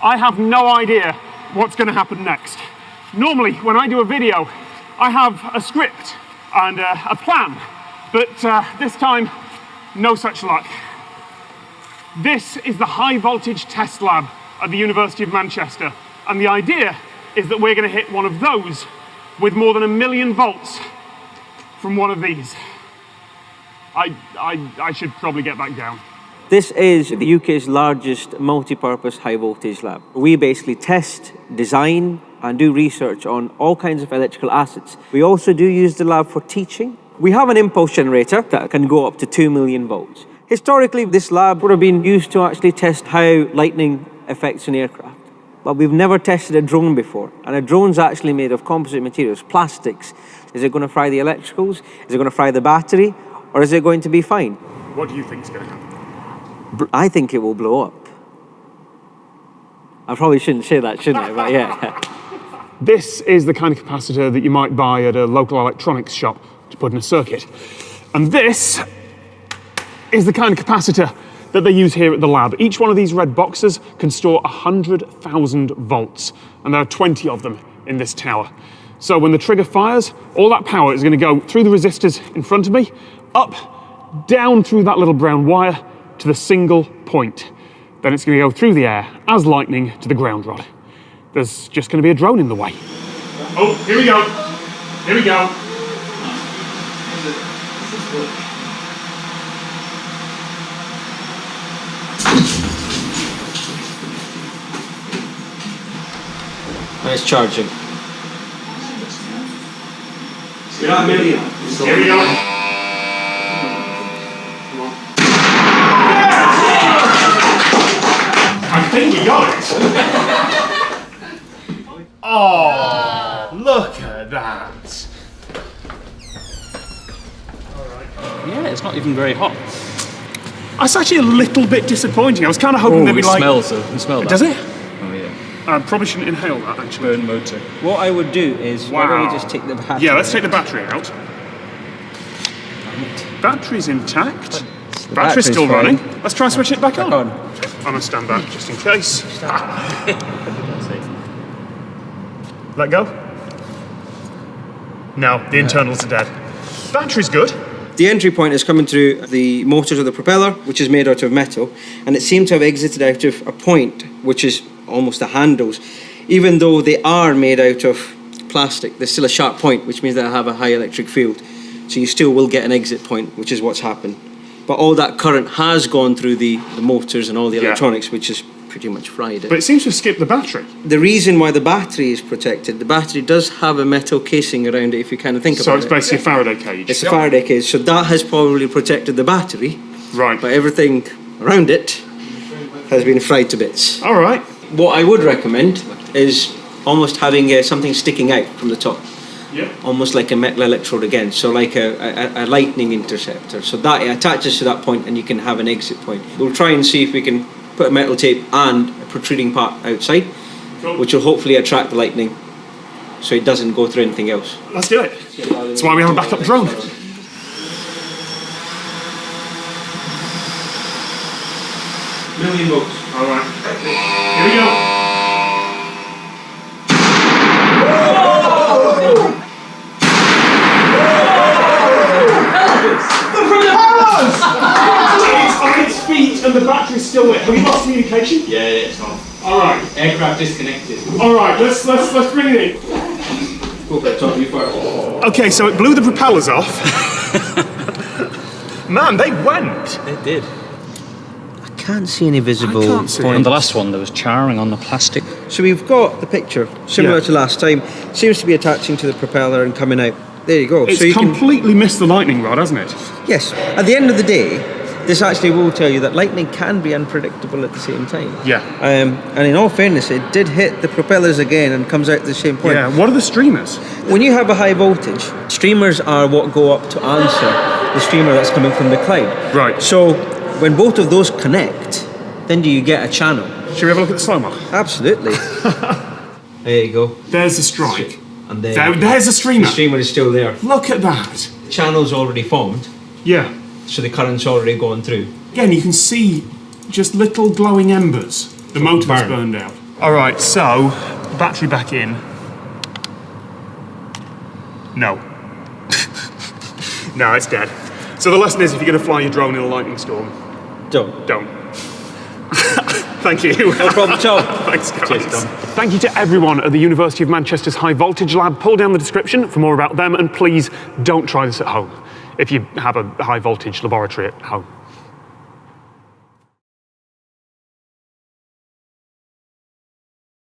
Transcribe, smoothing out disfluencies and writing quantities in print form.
I have no idea what's going to happen next. Normally, when I do a video, I have a script and a plan, but this time, no such luck. This is the high voltage test lab at the University of Manchester, and the idea is that we're going to hit one of those with more than 1,000,000 volts from one of these. I should probably get back down. This is the UK's largest multi-purpose high voltage lab. We basically test, design and do research on all kinds of electrical assets. We also do use the lab for teaching. We have an impulse generator that can go up to 2,000,000 volts. Historically, this lab would have been used to actually test how lightning affects an aircraft. But we've never tested a drone before. And a drone's actually made of composite materials, plastics. Is it going to fry the electricals? Is it going to fry the battery? Or is it going to be fine? What do you think is going to happen? I think it will blow up. I probably shouldn't say that, shouldn't I? But yeah. This is the kind of capacitor that you might buy at a local electronics shop to put in a circuit. And this is the kind of capacitor that they use here at the lab. Each one of these red boxes can store 100,000 volts, and there are 20 of them in this tower. So when the trigger fires, all that power is going to go through the resistors in front of me, up, down through that little brown wire to the single point. Then it's going to go through the air as lightning to the ground rod. There's just going to be a drone in the way. Oh, here we go. Here we go. And it's charging. You're at 1,000,000. Here we go. I think we got it. Oh, look at that. Yeah, it's not even very hot. That's actually a little bit disappointing. I was kind of hoping they'd be like... smells though. You smell that? Does it? Oh yeah. I probably shouldn't inhale that, actually. Burn motor. What I would do is, why don't we just take the battery? Yeah, let's take the battery out. Battery's intact. Battery's still fine. running. Let's try and switch it back on. on. I'm gonna stand back just in case. Let go. No, the internals are dead. Battery's good. The entry point is coming through the motors of the propeller, which is made out of metal, and it seemed to have exited out of a point, which is almost the handles. Even though they are made out of plastic, there's still a sharp point, which means they'll have a high electric field. So you still will get an exit point, which is what's happened. But all that current has gone through the motors and all the electronics, which is pretty much fried it. But it seems to have skipped the battery. The reason why the battery is protected, the battery does have a metal casing around it, if you kind of think about it. So it's basically a Faraday cage. It's a Faraday cage, so that has probably protected the battery. Right. But everything around it has been fried to bits. All right. What I would recommend is almost having something sticking out from the top. Yeah. Almost like a metal electrode again, so like a lightning interceptor. So that it attaches to that point and you can have an exit point. We'll try and see if we can put a metal tape and a protruding part outside, Cool. which will hopefully attract the lightning so it doesn't go through anything else. Let's do it. That's why we have a backup drone. 1,000,000 volts. All right. Here we go. It's on its feet and the battery's still lit. Have you lost communication? Yeah, it's on. All right. Aircraft disconnected. All right. Let's bring it in. Okay, so it blew the propellers off. Man, they went. It did. I can't see any visible I can't see On point. the last one, there was charring on the plastic. So we've got the picture, similar Yeah. to last time. Seems to be attaching to the propeller and coming out. There you go. It's so you can, completely missed the lightning rod, hasn't it? yes. At the end of the day, this actually will tell you that lightning can be unpredictable at the same time. Yeah. And in all fairness, it did hit the propellers again and comes out at the same point. Yeah. What are the streamers? When you have a high voltage, streamers are what go up to answer the streamer that's coming from the cloud. Right. So when both of those connect, then do you get a channel? Should we have a look at the slow-mo? Absolutely. There you go. There's the strike. And There's a streamer. the streamer is still there. Look at that. The channel's already formed, Yeah. so the current's already gone through. Again, you can see just little glowing embers. The motor's burn. burned out. All right, so battery back in. No. No, it's dead. So the lesson is, if you're going to fly your drone in a lightning storm, Don't. don't. Thank you. No problem at all. Thanks, guys. Cheers, Tom. Thank you to everyone at the University of Manchester's High Voltage Lab. Pull down the description for more about them, and please don't try this at home if you have a high voltage laboratory at home.